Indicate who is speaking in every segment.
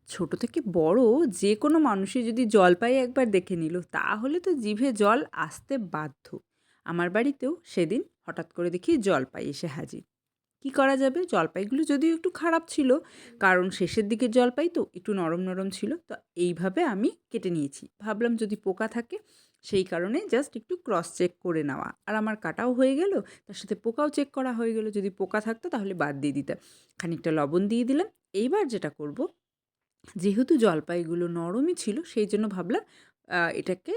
Speaker 1: ছোট থেকে বড় যে কোনো মানুষই যদি জলপাই একবার দেখে নিল তাহলে তো জিভে জল আসতে বাধ্য। আমার বাড়িতেও সেদিন হঠাৎ করে দেখি জলপাই এসে হাজির। কি করা যাবে? জলপাইগুলো যদিও একটু খারাপ ছিল, কারণ শেষের দিকের জলপাই তো একটু নরম নরম ছিল। তো এইভাবে আমি কেটে নিয়েছি, ভাবলাম যদি পোকা থাকে সেই কারণে জাস্ট একটু ক্রস চেক করে নেওয়া, আর আমার কাটাও হয়ে গেল, তার সাথে পোকাও চেক করা হয়ে গেল। যদি পোকা থাকতো তাহলে বাদ দিয়ে দিতাম। খানিকটা লবণ দিয়ে দিলাম। এইবার যেটা করব, যেহেতু জলপাইগুলো নরমই ছিল সেই জন্য ভাবলাম এটাকে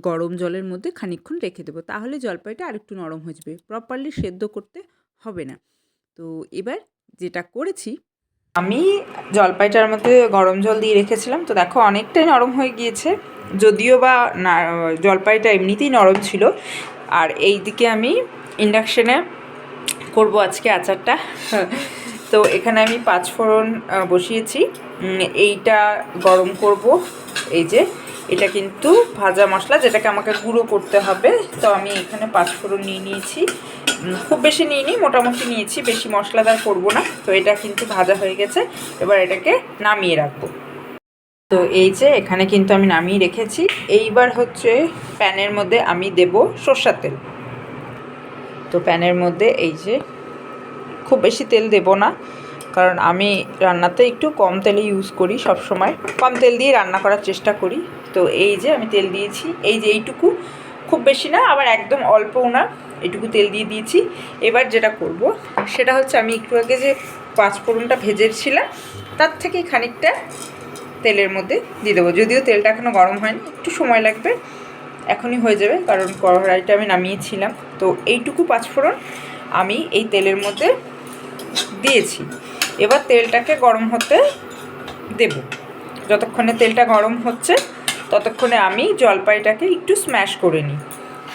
Speaker 1: গরম জলের মধ্যে খানিকক্ষণ রেখে দেবো, তাহলে জলপাইটা আরেকটু নরম হয়ে যাবে, প্রপারলি সেদ্ধ করতে হবে না। তো এবার যেটা করেছি, আমি জলপাইটার মধ্যে গরম জল দিয়ে রেখেছিলাম, তো দেখো অনেকটাই নরম হয়ে গিয়েছে। যদিও বা না, জলপাইটা এমনিতেই নরম ছিল। আর এই দিকে আমি ইন্ডাকশানে করব আজকে আচারটা। তো এখানে আমি পাঁচফোড়ন বসিয়েছি। এইটা গরম করব। এই যে এটা কিন্তু ভাজা মশলা, যেটাকে আমাকে গুঁড়ো করতে হবে। তো আমি এখানে পাঁচফোড়ন নিয়ে নিয়েছি, খুব বেশি নিইনি, মোটামুটি নিয়েছি, বেশি মশলাদার করব না। তো এটা কিন্তু ভাজা হয়ে গেছে, এবার এটাকে নামিয়ে রাখবো। তো এই যে এখানে কিন্তু আমি নামিয়ে রেখেছি। এইবার হচ্ছে প্যানের মধ্যে আমি দেব সরষের তেল। তো প্যানের মধ্যে এই যে, খুব বেশি তেল দেব না, কারণ আমি রান্নাতে একটু কম তেলে ইউজ করি, সব সময় কম তেল দিয়ে রান্না করার চেষ্টা করি। তো এই যে আমি তেল দিয়েছি, এই যে এইটুকু, খুব বেশি না আবার একদম অল্পও না, এইটুকু তেল দিয়ে দিয়েছি। এবার যেটা করব সেটা হচ্ছে, আমি একটু আগে যে পাঁচফোড়নটা ভেজেছিলাম তার থেকেই খানিকটা তেলের মধ্যে দিয়ে দেবো। যদিও তেলটা এখনও গরম হয়নি, একটু সময় লাগবে, এখনই হয়ে যাবে কারণ কড়াইটা আমি নামিয়েছিলাম। তো এইটুকু পাঁচফোড়ন আমি এই তেলের মধ্যে দিয়েছি। এবার তেলটাকে গরম হতে দেব। যতক্ষণে তেলটা গরম হচ্ছে ততক্ষণে আমি জলপাইটাকে একটু স্ম্যাশ করে নিই।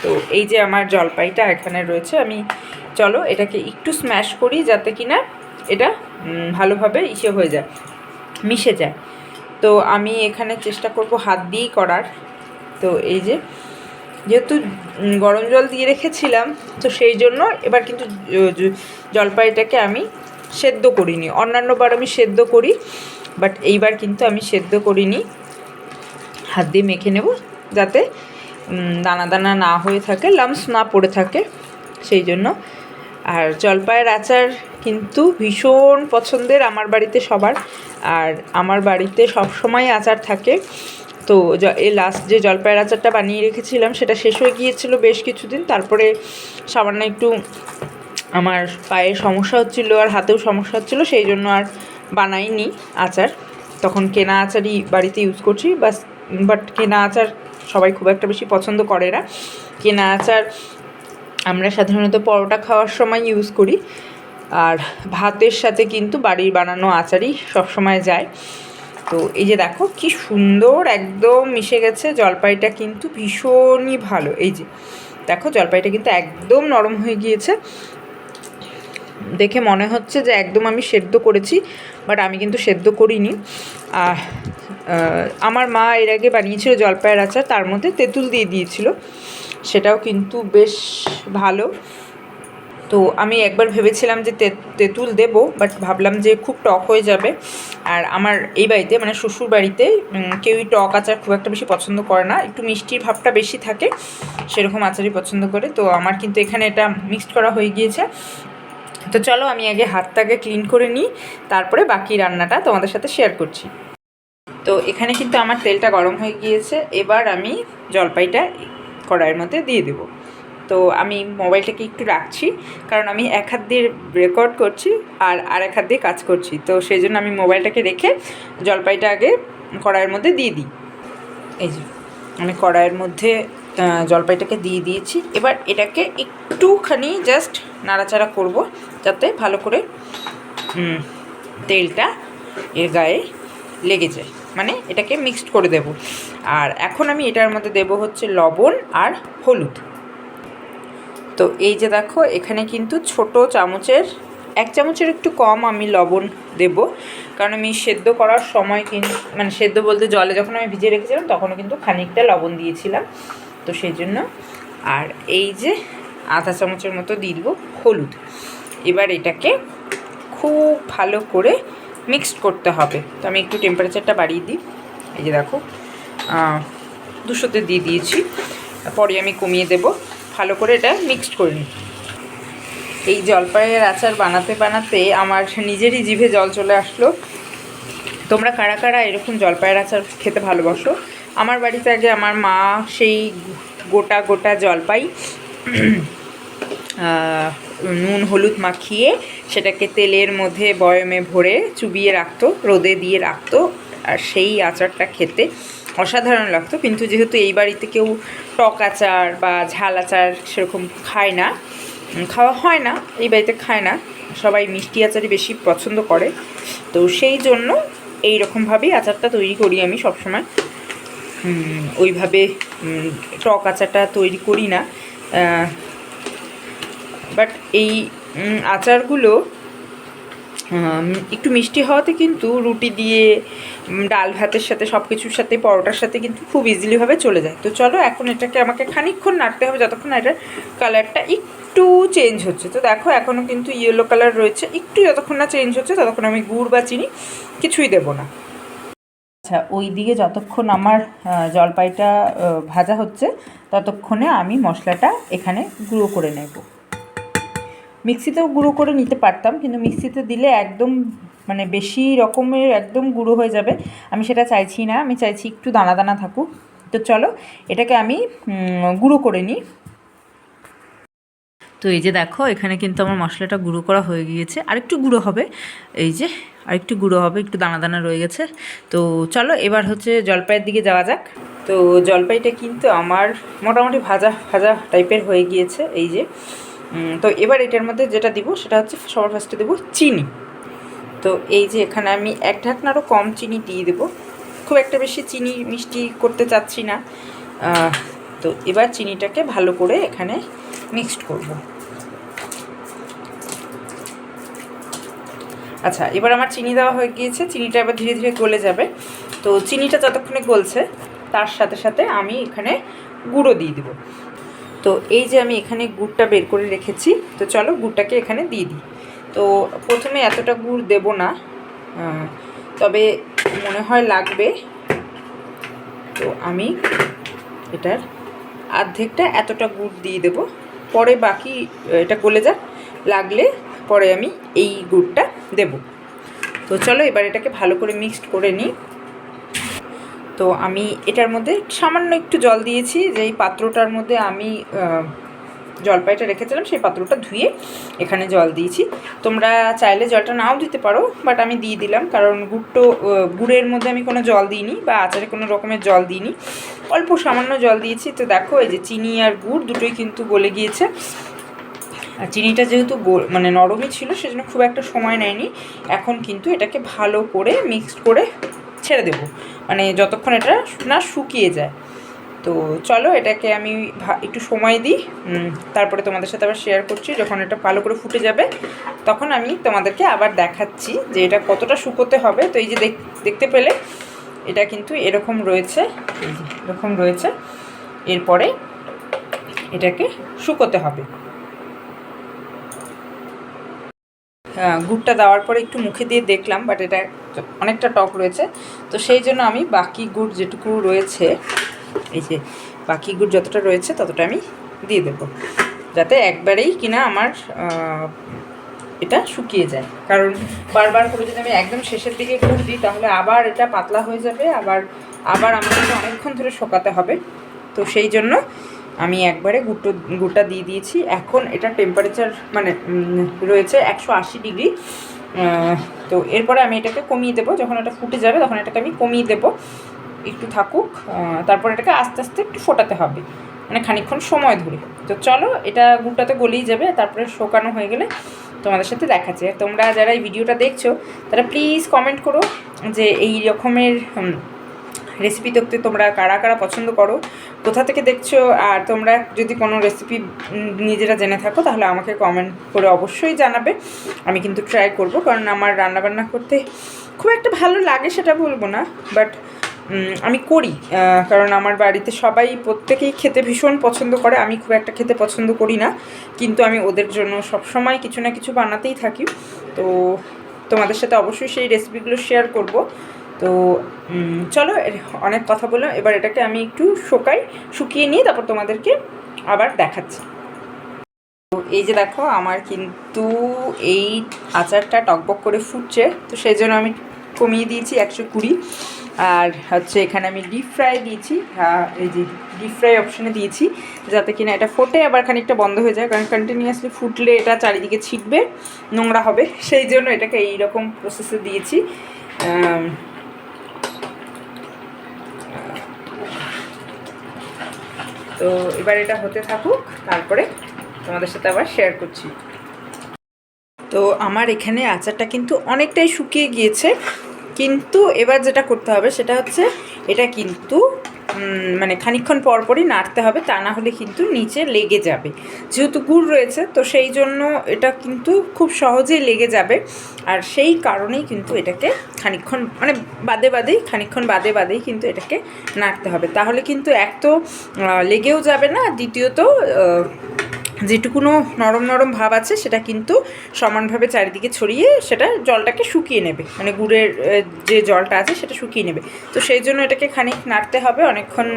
Speaker 1: তো এই যে আমার জলপাইটা এখানে রয়েছে, আমি চলো এটাকে একটু স্ম্যাশ করি, যাতে কিনা এটা ভালোভাবে হয়ে যায়, মিশে যায়। তো আমি এখানে চেষ্টা করব হাত দিয়েই করার। তো এই যে, যেহেতু গরম জল দিয়ে রেখেছিলাম, তো সেই জন্য এবার কিন্তু জলপাইটাকে আমি সেদ্ধ করিনি। অন্যান্যবার আমি সেদ্ধ করি, বাট এইবার কিন্তু আমি সেদ্ধ করিনি। হাত দিয়ে মেখে নেব, যাতে দানা দানা না হয়ে থাকে, লাম্পস না পড়ে থাকে, সেই জন্য। আর জলপাইয়ের আচার কিন্তু ভীষণ পছন্দের আমার বাড়িতে সবার। আর আমার বাড়িতে সবসময় আচার থাকে। তো এই লাস্ট যে জলপাইয়ের আচারটা বানিয়ে রেখেছিলাম সেটা শেষ হয়ে গিয়েছিল বেশ কিছুদিন। তারপরে সামান্য একটু আমার পায়ে সমস্যা হচ্ছিলো আর হাতেও সমস্যা হচ্ছিলো, সেই জন্য আর বানাইনি আচার। তখন কেনা আচারই বাড়িতে ইউজ করছি বাট কেনা আচার সবাই খুব একটা বেশি পছন্দ করে না। কেনা আচার আমরা সাধারণত পরোটা খাওয়ার সময় ইউজ করি, আর ভাতের সাথে কিন্তু বাড়ির বানানো আচারই সবসময় যায়। তো এই যে দেখো কি সুন্দর একদম মিশে গেছে, জলপাইটা কিন্তু ভীষণই ভালো। এই যে দেখো জলপাইটা কিন্তু একদম নরম হয়ে গিয়েছে, দেখে মনে হচ্ছে যে একদম আমি সেদ্ধ করেছি, বাট আমি কিন্তু সেদ্ধ করিনি। আমার মা এর আগে বানিয়েছিল জলপাইয়ের আচার, তার মধ্যে তেঁতুল দিয়ে দিয়েছিল, সেটাও কিন্তু বেশ ভালো। তো আমি একবার ভেবেছিলাম যে তেঁতুল দেবো, বাট ভাবলাম যে খুব টক হয়ে যাবে। আর আমার এই বাড়িতে মানে শ্বশুর বাড়িতে কেউই টক আচার খুব একটা বেশি পছন্দ করে না, একটু মিষ্টির ভাবটা বেশি থাকে, সেরকম আচারই পছন্দ করে। তো আমার কিন্তু এখানে এটা মিক্সড করা হয়ে গিয়েছে। তো চলো আমি আগে হাতটাকে ক্লিন করে নিই, তারপরে বাকি রান্নাটা তোমাদের সাথে শেয়ার করছি। তো এখানে কিন্তু আমার তেলটা গরম হয়ে গিয়েছে, এবার আমি জলপাইটা কড়াইয়ের মধ্যে দিয়ে দেবো। তো আমি মোবাইলটাকে একটু রাখছি, কারণ আমি এক হাত দিয়ে রেকর্ড করছি আর এক হাত দিয়ে কাজ করছি। তো সেই জন্য আমি মোবাইলটাকে রেখে জলপাইটা আগে কড়াইয়ের মধ্যে দিয়ে দিই। এই যে আমি কড়াইয়ের মধ্যে জলপাইটাকে দিয়ে দিয়েছি। এবার এটাকে একটুখানি জাস্ট নাড়াচাড়া করব, যাতে ভালো করে তেলটা এর গায়ে লেগে যায়, মানে এটাকে মিক্সড করে দেব। আর এখন আমি এটার মধ্যে দেব হচ্ছে লবণ আর হলুদ। তো এই যে দেখো এখানে কিন্তু ছোট চামচের 1 চামচের একটু কম আমি লবণ দেব, কারণ আমি সেদ্ধ করার সময় কিন্তু, মানে সেদ্ধ বলতে জলে যখন আমি ভিজিয়ে রেখেছিলাম তখনও কিন্তু খানিকটা লবণ দিয়েছিলাম, তো সেই জন্য। আর এই যে আধা চামচের মতো দিয়ে দেবো হলুদ। এবার এটাকে খুব ভালো করে মিক্সড করতে হবে। তো আমি একটু টেম্পারেচারটা বাড়িয়ে দিই। এই যে দেখো 200-তে দিয়ে দিয়েছি, পরে আমি কমিয়ে দেব। ভালো করে এটা মিক্সড করে নিই। এই জলপাইয়ের আচার বানাতে বানাতে আমার নিজেরই জিভে জল চলে আসলো। তোমরা কারা কারা এরকম জলপাইয়ের আচার খেতে ভালোবাসো? আমার বাড়িতে আগে আমার মা সেই গোটা গোটা জলপাই নুন হলুদ মাখিয়ে সেটাকে তেলের মধ্যে বয়মে ভরে চুবিয়ে রাখতো, রোদে দিয়ে রাখতো, আর সেই আচারটা খেতে অসাধারণ লাগতো। কিন্তু যেহেতু এই বাড়িতে কেউ টক আচার বা ঝাল আচার সেরকম খায় না, খাওয়া হয় না, এই বাড়িতে খায় না, সবাই মিষ্টি আচারই বেশি পছন্দ করে। তো সেই জন্য এই রকমভাবেই আচারটা তৈরি করি আমি সবসময়। ওইভাবে টক আচারটা তৈরি করি না। বাট এই আচারগুলো একটু মিষ্টি হওয়াতে কিন্তু রুটি দিয়ে, ডাল ভাতের সাথে, সব কিছুর সাথে, পরোটার সাথে কিন্তু খুব ইজিলিভাবে চলে যায়। তো চলো এখন এটাকে আমাকে খানিকক্ষণ নাড়তে হবে যতক্ষণ এটার কালারটা একটু চেঞ্জ হচ্ছে। তো দেখো এখনও কিন্তু ইয়েলো কালার রয়েছে, একটু যতক্ষণ না চেঞ্জ হচ্ছে ততক্ষণ আমি গুড় বা চিনি কিছুই দেবো না। আচ্ছা, ওই দিকে যতক্ষণ আমার জলপাইটা ভাজা হচ্ছে ততক্ষণে আমি মশলাটা এখানে গুঁড়ো করে নেব। মিক্সিতেও গুঁড়ো করে নিতে পারতাম, কিন্তু মিক্সিতে দিলে একদম মানে বেশি রকমের একদম গুঁড়ো হয়ে যাবে, আমি সেটা চাইছি না। আমি চাইছি একটু দানা দানা থাকুক। তো চলো এটাকে আমি গুঁড়ো করে নিই। তো এই যে দেখো এখানে কিন্তু আমার মশলাটা গুঁড়ো করা হয়ে গিয়েছে, আরেকটু গুঁড়ো হবে, এই যে আরেকটু গুঁড়ো হবে, একটু দানা দানা রয়ে গেছে। তো চলো এবার হচ্ছে জলপাইয়ের দিকে যাওয়া যাক। তো জলপাইটা কিন্তু আমার মোটামুটি ভাজা ভাজা টাইপের হয়ে গিয়েছে, এই যে। তো এবার এটার মধ্যে যেটা দিব সেটা হচ্ছে সবার ফার্স্টে দেবো চিনি। তো এই যে এখানে আমি 1 ঢাকনারও কম চিনি দিয়ে দেবো, খুব একটা বেশি চিনি মিষ্টি করতে চাচ্ছি না। তো এবার চিনিটাকে ভালো করে এখানে মিক্সড করব। আচ্ছা, এবার আমার চিনি দেওয়া হয়ে গিয়েছে, চিনিটা এবার ধীরে ধীরে গলে যাবে। তো চিনিটা যতক্ষণে গলছে তার সাথে সাথে আমি এখানে গুঁড়ো দিয়ে দেবো। তো এই যে আমি এখানে গুড়টা বের করে রেখেছি, তো চলো গুড়টাকে এখানে দিয়ে দিই। তো প্রথমে এতটা গুড় দেব না, তবে মনে হয় লাগবে। তো আমি এটার অর্ধেকটা এতটা গুড় দিয়ে দেব, পরে বাকি এটা গলে যাক, লাগলে পরে আমি এই গুড়টা দেব। তো চলো এবার এটাকে ভালো করে মিক্সড করে নিই। তো আমি এটার মধ্যে সামান্য একটু জল দিয়েছি, যেই পাত্রটার মধ্যে আমি জলপাইটা রেখেছিলাম সেই পাত্রটা ধুয়ে এখানে জল দিয়েছি। তোমরা চাইলে জলটা নাও দিতে পারো, বাট আমি দিয়ে দিলাম কারণ গুড়ের মধ্যে আমি কোনো জল দিইনি বা আচারে কোনো রকমের জল দিইনি, অল্প সামান্য জল দিয়েছি। তো দেখো এই যে চিনি আর গুড় দুটোই কিন্তু গলে গিয়েছে। আর চিনিটা যেহেতু মানে নরমই ছিল সেজন্য খুব একটা সময় নেয়নি। এখন কিন্তু এটাকে ভালো করে মিক্সড করে ছেড়ে দেবো, মানে যতক্ষণ এটা না শুকিয়ে যায়। তো চলো এটাকে আমি একটু সময় দিই, তারপরে তোমাদের সাথে আবার শেয়ার করছি। যখন এটা ভালো করে ফুটে যাবে তখন আমি তোমাদেরকে আবার দেখাচ্ছি যে এটা কতটা শুকোতে হবে। তো এই যে দেখতে পেলে এটা কিন্তু এরকম রয়েছে, এই যে এরকম রয়েছে। এরপরে এটাকে শুকোতে হবে। গুড়টা দেওয়ার পরে একটু মুখে দিয়ে দেখলাম, বাট এটা অনেকটা টক রয়েছে। তো সেই জন্য আমি বাকি গুড় যেটুকু রয়েছে, এই যে বাকি গুড় যতটা রয়েছে ততটা আমি দিয়ে দেবো, যাতে একবারেই কিনা আমার এটা শুকিয়ে যায়। কারণ বারবার করে যদি আমি একদম শেষের দিকে গুড় দিই তাহলে আবার এটা পাতলা হয়ে যাবে, আবার আমাকে অনেকক্ষণ ধরে শোকাতে হবে। তো সেই জন্য আমি একবারে গুড়টা দিয়ে দিয়েছি। এখন এটা টেম্পারেচার মানে রয়েছে 180 ডিগ্রি। তো এরপরে আমি এটাকে কমিয়ে দেবো, যখন এটা ফুটে যাবে তখন এটাকে আমি কমিয়ে দেবো, একটু থাকুক। তারপর এটাকে আস্তে আস্তে একটু ফোটাতে হবে, মানে খানিকক্ষণ সময় ধরে। তো চলো এটা গুড়টাতে গলেই যাবে, তারপরে শোকানো হয়ে গেলে তোমাদের সাথে দেখাচ্ছি। আর তোমরা যারা এই ভিডিওটা দেখছো তারা প্লিজ কমেন্ট করো যে এই রকমের রেসিপি দেখতে তোমরা কারা কারা পছন্দ করো, কোথা থেকে দেখছো। আর তোমরা যদি কোনো রেসিপি নিজেরা জেনে থাকো তাহলে আমাকে কমেন্ট করে অবশ্যই জানাবে। আমি কিন্তু ট্রাই করব, কারণ আমার রান্নাবান্না করতে খুব একটা ভালো লাগে সেটা বলবো না, বাট আমি করি, কারণ আমার বাড়িতে সবাই প্রত্যেকেই খেতে ভীষণ পছন্দ করে। আমি খুব একটা খেতে পছন্দ করি না, কিন্তু আমি ওদের জন্য সবসময় কিছু না কিছু বানাতেই থাকি। তো তোমাদের সাথে অবশ্যই সেই রেসিপিগুলো শেয়ার করব। তো চলো, অনেক কথা বললাম, এবার এটাকে আমি একটু শুকিয়ে নিয়ে তারপর তোমাদেরকে আবার দেখাচ্ছি। তো এই যে দেখো, আমার কিন্তু এই আচারটা টকবক করে ফুটছে, তো সেই জন্য আমি কমিয়ে দিয়েছি 120। আর হচ্ছে এখানে আমি ডিপ ফ্রাই দিয়েছি, এই যে ডিপ ফ্রাই অপশানে দিয়েছি, যাতে কিনা এটা ফোটে আবার খানিকটা বন্ধ হয়ে যায়, কারণ কন্টিনিউয়াসলি ফুটলে এটা চারিদিকে ছিটবে, নোংরা হবে, সেই জন্য এটাকে এইরকম প্রসেসে দিয়েছি। তো এবার এটা হতে থাকুক, তারপরে তোমাদের সাথে আবার শেয়ার করছি। তো আমার এখানে আচারটা কিন্তু অনেকটাই শুকিয়ে গিয়েছে, কিন্তু এবার যেটা করতে হবে সেটা হচ্ছে এটা কিন্তু মানে খানিকক্ষণ পরপরই নাড়তে হবে, তা না হলে কিন্তু নিচে লেগে যাবে। যেহেতু গুড় রয়েছে, তো সেই জন্য এটা কিন্তু খুব সহজেই লেগে যাবে, আর সেই কারণেই কিন্তু এটাকে খানিকক্ষণ মানে খানিকক্ষণ বাদেই কিন্তু এটাকে নাড়তে হবে। তাহলে কিন্তু এক তো লেগেও যাবে না, দ্বিতীয়ত যেটুকুনো নরম নরম ভাব আছে সেটা কিন্তু সমানভাবে চারিদিকে ছড়িয়ে সেটা জলটাকে শুকিয়ে নেবে, মানে গুড়ের যে জলটা আছে সেটা শুকিয়ে নেবে। তো সেই জন্য এটাকে খানিক নাড়তে হবে অনেকক্ষণ,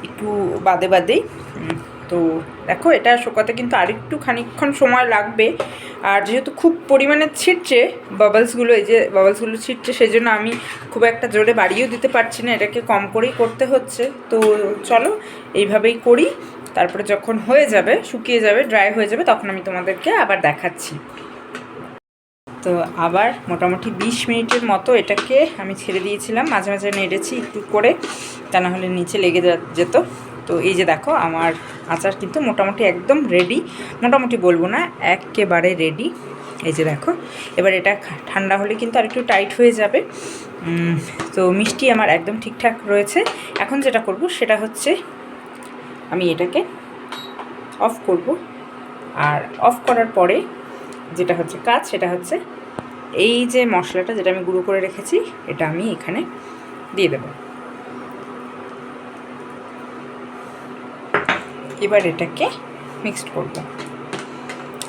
Speaker 1: একটু বাদেই। তো দেখো, এটা শুকাতে কিন্তু আরেকটু খানিকক্ষণ সময় লাগবে, আর যেহেতু খুব পরিমাণে ছিটছে বাবলসগুলো, এই যে বাবলসগুলো ছিটছে, সেই জন্য আমি খুব একটা জোরে বাড়িয়েও দিতে পারছি না, এটাকে কম করেই করতে হচ্ছে। তো চলো এইভাবেই করি, তারপরে যখন হয়ে যাবে, শুকিয়ে যাবে, ড্রাই হয়ে যাবে, তখন আমি তোমাদেরকে আবার দেখাচ্ছি। তো আবার মোটামুটি 20 মিনিটের মতো এটাকে আমি ছেড়ে দিয়েছিলাম, মাঝে মাঝে নেড়েছি একটু করে, তা না হলে নিচে লেগে যেত। তো এই যে দেখো, আমার আচার কিন্তু মোটামুটি একদম রেডি, মোটামুটি বলবো না, একেবারে রেডি। এই যে দেখো, এবার এটা ঠান্ডা হলে কিন্তু আর একটু টাইট হয়ে যাবে। তো মিষ্টি আমার একদম ঠিকঠাক রয়েছে। এখন যেটা করব সেটা হচ্ছে আমি এটাকে অফ করব, আর অফ করার পরে যেটা হচ্ছে কাজ, সেটা হচ্ছে এই যে মশলাটা যেটা আমি গুঁড়ো করে রেখেছি, এটা আমি এখানে দিয়ে দেব। এবার এটাকে মিক্সড করব।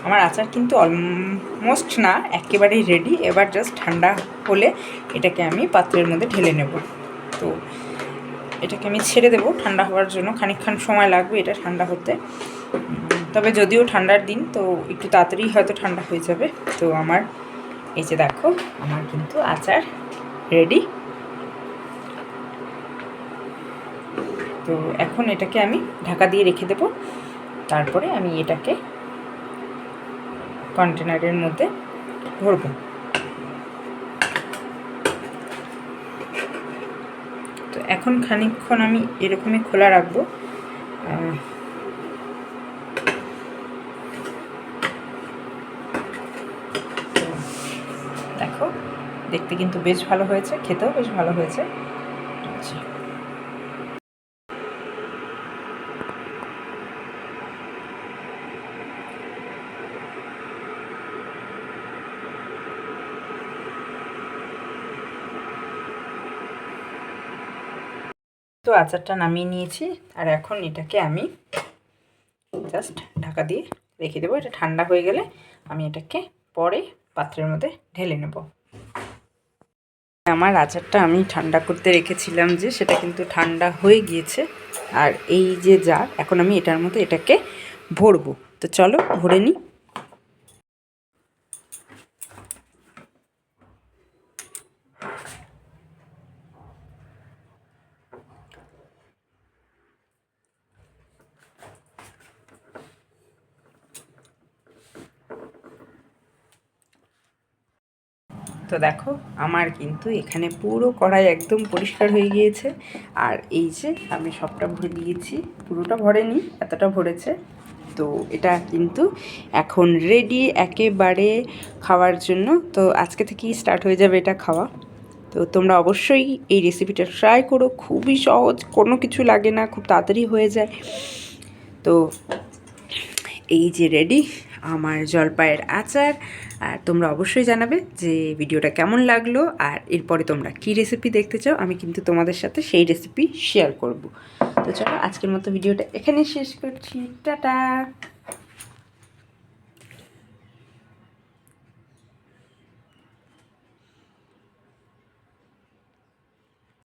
Speaker 1: আমার আচার কিন্তু অলমোস্ট না, একেবারেই রেডি। এবার জাস্ট ঠান্ডা হলে এটাকে আমি পাত্রের মধ্যে ঢেলে নেব। তো এটাকে আমি ছেড়ে দেবো ঠান্ডা হওয়ার জন্য, খানিকক্ষণ সময় লাগবে এটা ঠান্ডা হতে। তবে যদিও ঠান্ডার দিন, তো একটু তাড়াতাড়ি হয়তো ঠান্ডা হয়ে যাবে। তো আমার এই যে দেখো, আমার কিন্তু আচার রেডি। তো এখন এটাকে আমি ঢাকা দিয়ে রেখে দেব, তারপরে আমি এটাকে কন্টেনারের মধ্যে ভরব। তো এখন খানিকক্ষণ আমি এরকমই খোলা রাখবো। দেখো, দেখতে কিন্তু বেশ ভালো হয়েছে, খেতেও বেশ ভালো হয়েছে। তো আচারটা নামিয়ে নিয়েছি, আর এখন এটাকে আমি জাস্ট ঢাকা দিয়ে রেখে দেবো। এটা ঠান্ডা হয়ে গেলে আমি এটাকে পরে পাত্রের মধ্যে ঢেলে নেব। আমার আচারটা আমি ঠান্ডা করতে রেখেছিলাম, যে সেটা কিন্তু ঠান্ডা হয়ে গিয়েছে, আর এই যে জার, এখন আমি এটার মধ্যে এটাকে ভরবো। তো চলো ভরে নিই। তো দেখো, আমার কিন্তু এখানে পুরো কড়াই একদম পরিষ্কার হয়ে গিয়েছে, আর এই যে আমি সবটা ভরে দিয়েছি, পুরোটা ভরেনি, এতটা ভরেছে। তো এটা কিন্তু এখন রেডি একেবারে খাওয়ার জন্য। তো আজকে থেকেই স্টার্ট হয়ে যাবে এটা খাওয়া। তো তোমরা অবশ্যই এই রেসিপিটা ট্রাই করো, খুবই সহজ, কোনো কিছু লাগে না, খুব তাড়াতাড়ি হয়ে যায়। তো এই যে রেডি আমার জলপাইয়ের আচার। আর তোমরা অবশ্যই জানাবে যে ভিডিওটা কেমন লাগলো, আর এরপরে তোমরা কী রেসিপি দেখতে চাও, আমি কিন্তু তোমাদের সাথে সেই রেসিপি শেয়ার করব। তো চলো, আজকের মতো ভিডিওটা এখানে শেষ করছি, টাটা।